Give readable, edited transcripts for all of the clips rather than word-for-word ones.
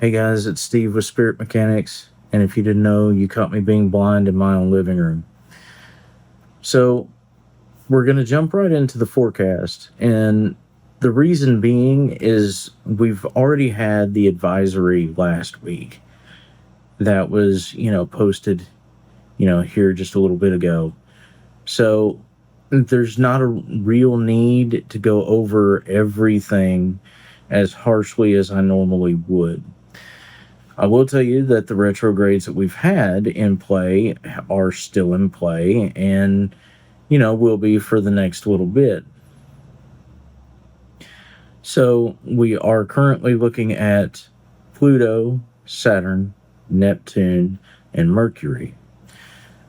Hey guys, it's Steve with Spirit Mechanics, and if you didn't know, you caught me being blind in my own living room. So, we're going to jump right into the forecast, and the reason being is we've already had the advisory last week that was, posted, here just a little bit ago. So, there's not a real need to go over everything as harshly as I normally would. I will tell you that the retrogrades that we've had in play are still in play and, will be for the next little bit. So we are currently looking at Pluto, Saturn, Neptune, and Mercury.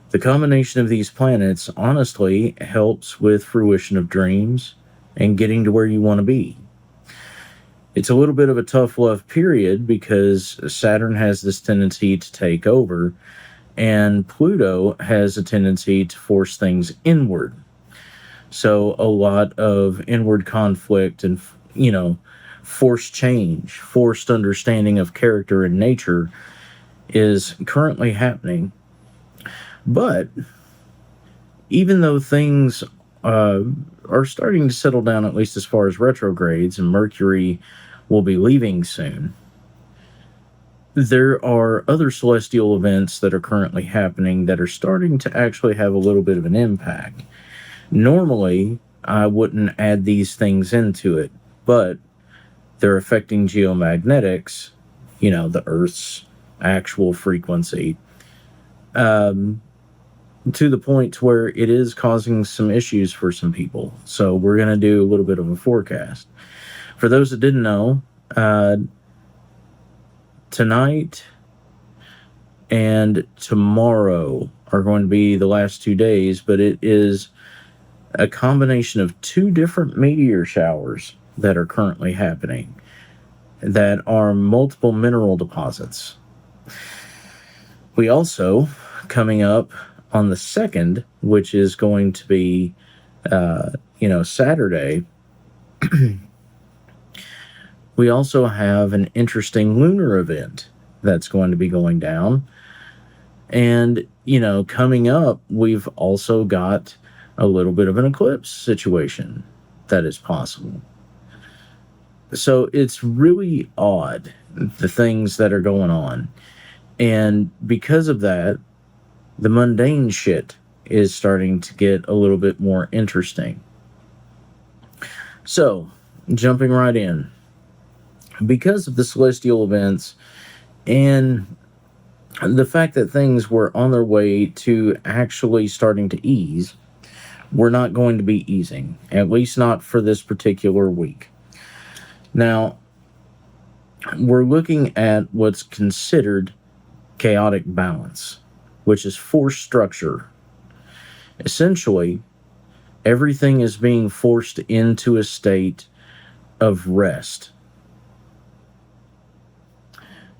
The combination of these planets honestly helps with fruition of dreams and getting to where you want to be. It's a little bit of a tough love period because Saturn has this tendency to take over, and Pluto has a tendency to force things inward. So a lot of inward conflict and, forced change, forced understanding of character and nature is currently happening. But even though things are starting to settle down, at least as far as retrogrades, and Mercury will be leaving soon, there are other celestial events that are currently happening that are starting to actually have a little bit of an impact. Normally, I wouldn't add these things into it, but they're affecting geomagnetics, the Earth's actual frequency, to the point where it is causing some issues for some people. So we're going to do a little bit of a forecast. For those that didn't know, tonight and tomorrow are going to be the last 2 days, but it is a combination of two different meteor showers that are currently happening that are multiple mineral deposits. We also, coming up on the 2nd, which is going to be, Saturday, we also have an interesting lunar event that's going to be going down. And, coming up, we've also got a little bit of an eclipse situation that is possible. So it's really odd, the things that are going on. And because of that, the mundane shit is starting to get a little bit more interesting. So, jumping right in. Because of the celestial events and the fact that things were on their way to actually starting to ease, we're not going to be easing, at least not for this particular week. Now, we're looking at what's considered chaotic balance, which is forced structure. Essentially, everything is being forced into a state of rest.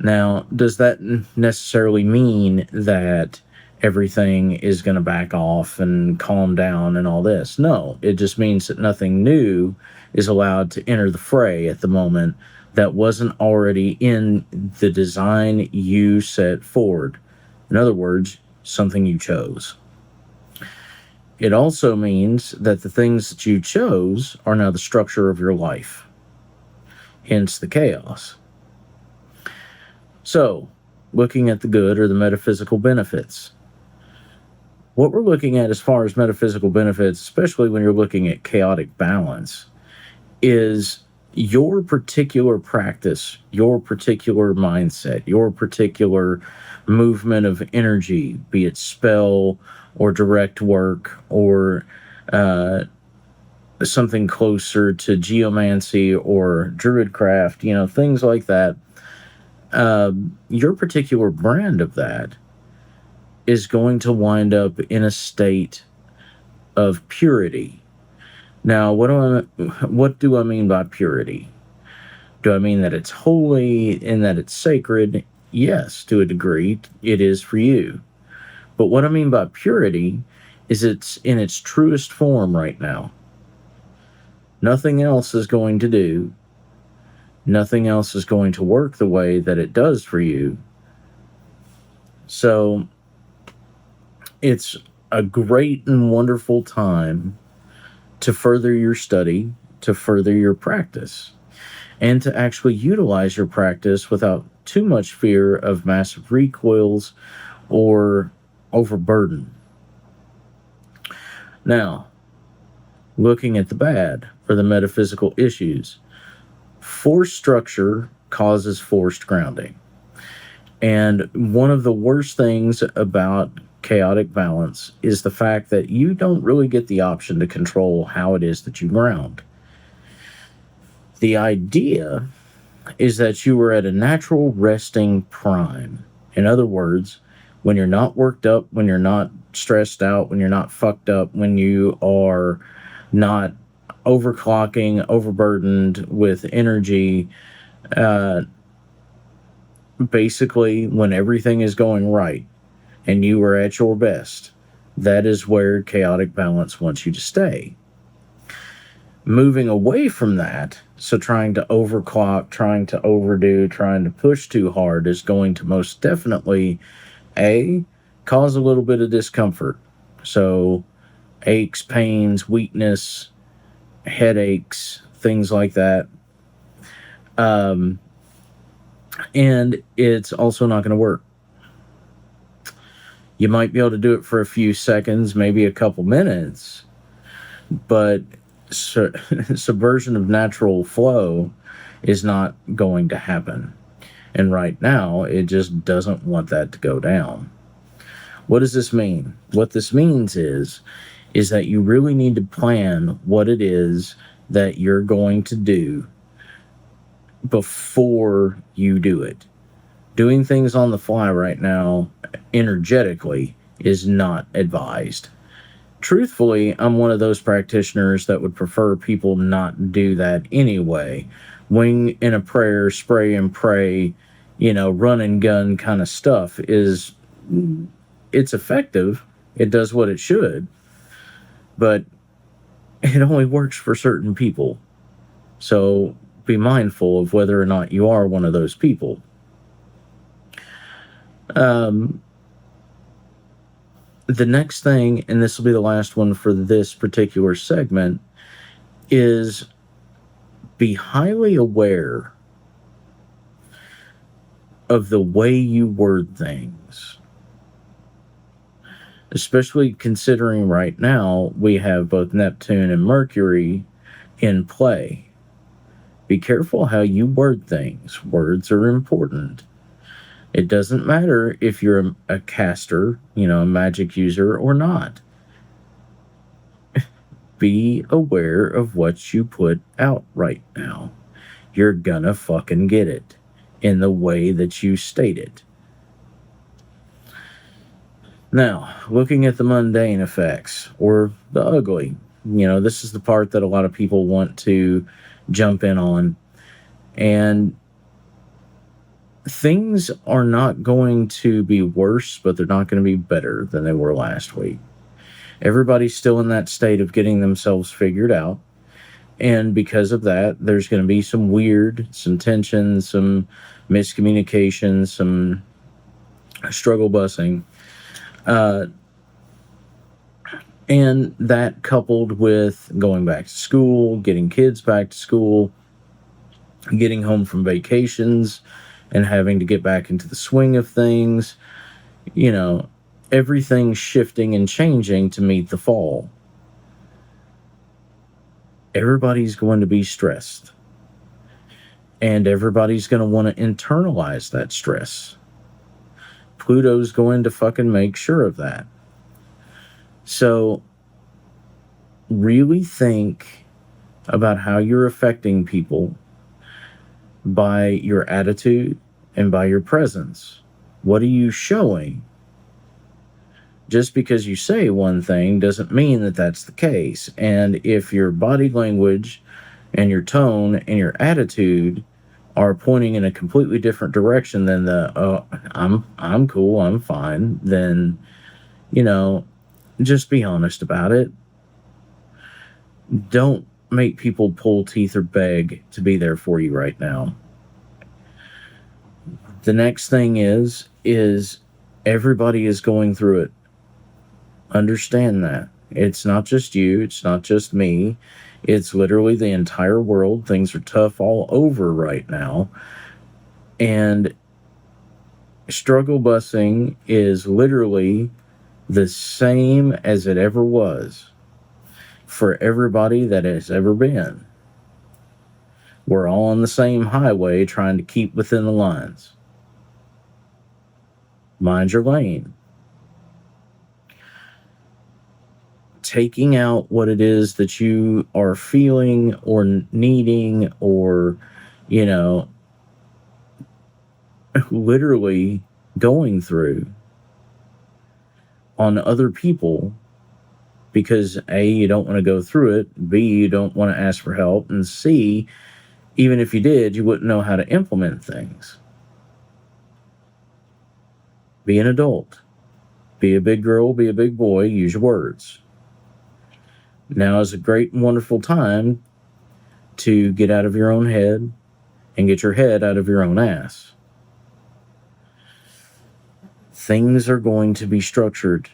Now, does that necessarily mean that everything is going to back off and calm down and all this? No, it just means that nothing new is allowed to enter the fray at the moment that wasn't already in the design you set forward. In other words, something you chose. It also means that the things that you chose are now the structure of your life, hence the chaos. So, looking at the good or the metaphysical benefits. What we're looking at as far as metaphysical benefits, especially when you're looking at chaotic balance, is your particular practice, your particular mindset, your particular movement of energy, be it spell or direct work or something closer to geomancy or druidcraft, things like that. Your particular brand of that is going to wind up in a state of purity. Now, what do I mean by purity? Do I mean that it's holy and that it's sacred? Yes, to a degree, it is for you. But what I mean by purity is it's in its truest form right now. Nothing else is going to do. Nothing else is going to work the way that it does for you. So it's a great and wonderful time to further your study, to further your practice, and to actually utilize your practice without too much fear of massive recoils or overburden. Now, looking at the bad or the metaphysical issues, forced structure causes forced grounding. And one of the worst things about chaotic balance is the fact that you don't really get the option to control how it is that you ground. The idea is that you are at a natural resting prime. In other words, when you're not worked up, when you're not stressed out, when you're not fucked up, when you are not overclocking, overburdened with energy, basically when everything is going right and you are at your best, that is where chaotic balance wants you to stay. Moving away from that, so trying to overclock, trying to overdo, trying to push too hard is going to most definitely cause a little bit of discomfort. So aches, pains, weakness, headaches, things like that. And it's also not going to work. You might be able to do it for a few seconds, maybe a couple minutes, but subversion of natural flow is not going to happen. And right now, it just doesn't want that to go down. What does this mean? What this means is that you really need to plan what it is that you're going to do before you do it. Doing things on the fly right now, energetically, is not advised. Truthfully, I'm one of those practitioners that would prefer people not do that anyway. Wing in a prayer, spray and pray, run and gun kind of stuff it's effective. It does what it should, but it only works for certain people. So be mindful of whether or not you are one of those people. The next thing, and this will be the last one for this particular segment, is be highly aware of the way you word things. Especially considering right now we have both Neptune and Mercury in play. Be careful how you word things. Words are important. It doesn't matter if you're a caster, a magic user or not. Be aware of what you put out right now. You're gonna fucking get it in the way that you state it. Now, looking at the mundane effects or the ugly, this is the part that a lot of people want to jump in on. And things are not going to be worse, but they're not going to be better than they were last week. Everybody's still in that state of getting themselves figured out. And because of that, there's going to be some tension, some miscommunication, some struggle busing. And that coupled with going back to school, getting kids back to school, getting home from vacations, and having to get back into the swing of things, everything's shifting and changing to meet the fall. Everybody's going to be stressed. And everybody's going to want to internalize that stress. Pluto's going to fucking make sure of that. So, really think about how you're affecting people by your attitude and by your presence. What are you showing? Just because you say one thing doesn't mean that that's the case. And if your body language and your tone and your attitude are pointing in a completely different direction than I'm cool, I'm fine, then, just be honest about it. Don't make people pull teeth or beg to be there for you right now. The next thing is everybody is going through it. Understand that. It's not just you. It's not just me. It's literally the entire world. Things are tough all over right now. And struggle busing is literally the same as it ever was for everybody that has ever been. We're all on the same highway trying to keep within the lines. Mind your lane. Taking out what it is that you are feeling or needing or, literally going through on other people because A, you don't want to go through it, B, you don't want to ask for help, and C, even if you did, you wouldn't know how to implement things. Be an adult. Be a big girl, be a big boy, use your words. Now is a great and wonderful time to get out of your own head and get your head out of your own ass. Things are going to be structured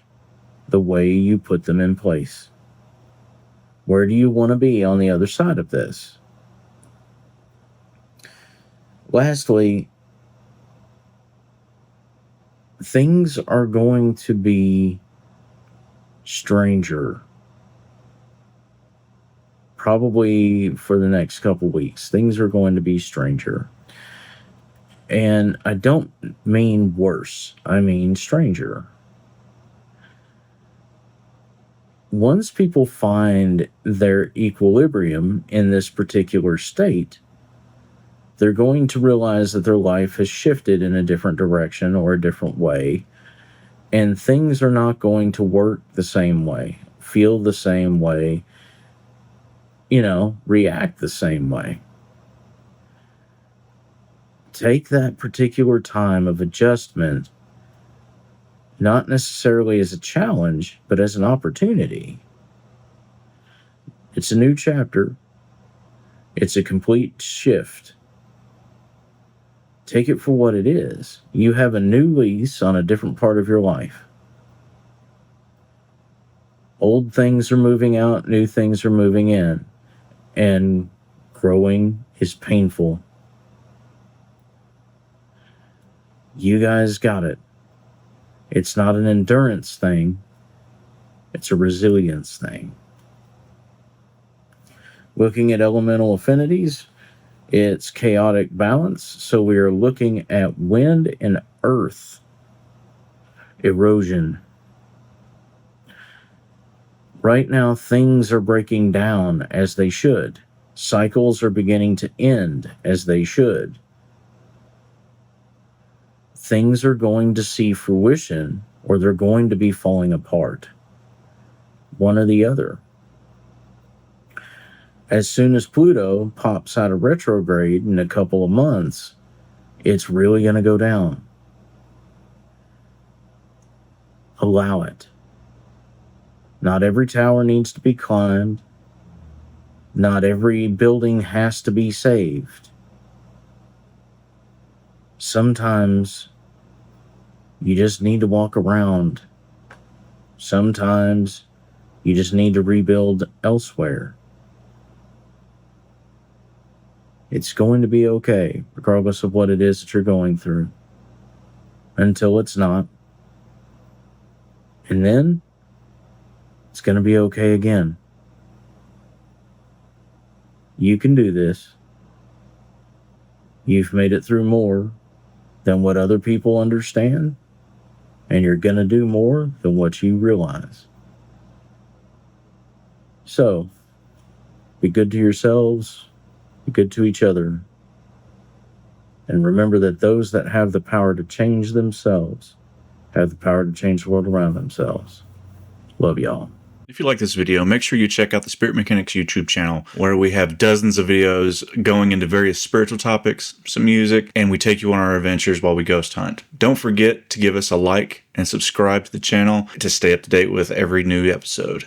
the way you put them in place. Where do you want to be on the other side of this? Lastly, things are going to be stranger. Probably for the next couple weeks. Things are going to be stranger. And I don't mean worse. I mean stranger. Once people find their equilibrium in this particular state, they're going to realize that their life has shifted in a different direction or a different way, and things are not going to work the same way, feel the same way, react the same way. Take that particular time of adjustment, not necessarily as a challenge, but as an opportunity. It's a new chapter. It's a complete shift. Take it for what it is. You have a new lease on a different part of your life. Old things are moving out, new things are moving in, and growing is painful. You guys got it. It's not an endurance thing. It's a resilience thing. Looking at elemental affinities, it's chaotic balance. So we are looking at wind and earth erosion. Right now, things are breaking down as they should. Cycles are beginning to end as they should. Things are going to see fruition, or they're going to be falling apart. One or the other. As soon as Pluto pops out of retrograde in a couple of months, it's really going to go down. Allow it. Not every tower needs to be climbed. Not every building has to be saved. Sometimes you just need to walk around. Sometimes you just need to rebuild elsewhere. It's going to be okay, regardless of what it is that you're going through. Until it's not. And then, it's going to be okay again. You can do this. You've made it through more than what other people understand, and you're going to do more than what you realize. So, be good to yourselves, be good to each other, and remember that those that have the power to change themselves have the power to change the world around themselves. Love y'all. If you like this video, make sure you check out the Spirit Mechanics YouTube channel, where we have dozens of videos going into various spiritual topics, some music, and we take you on our adventures while we ghost hunt. Don't forget to give us a like and subscribe to the channel to stay up to date with every new episode.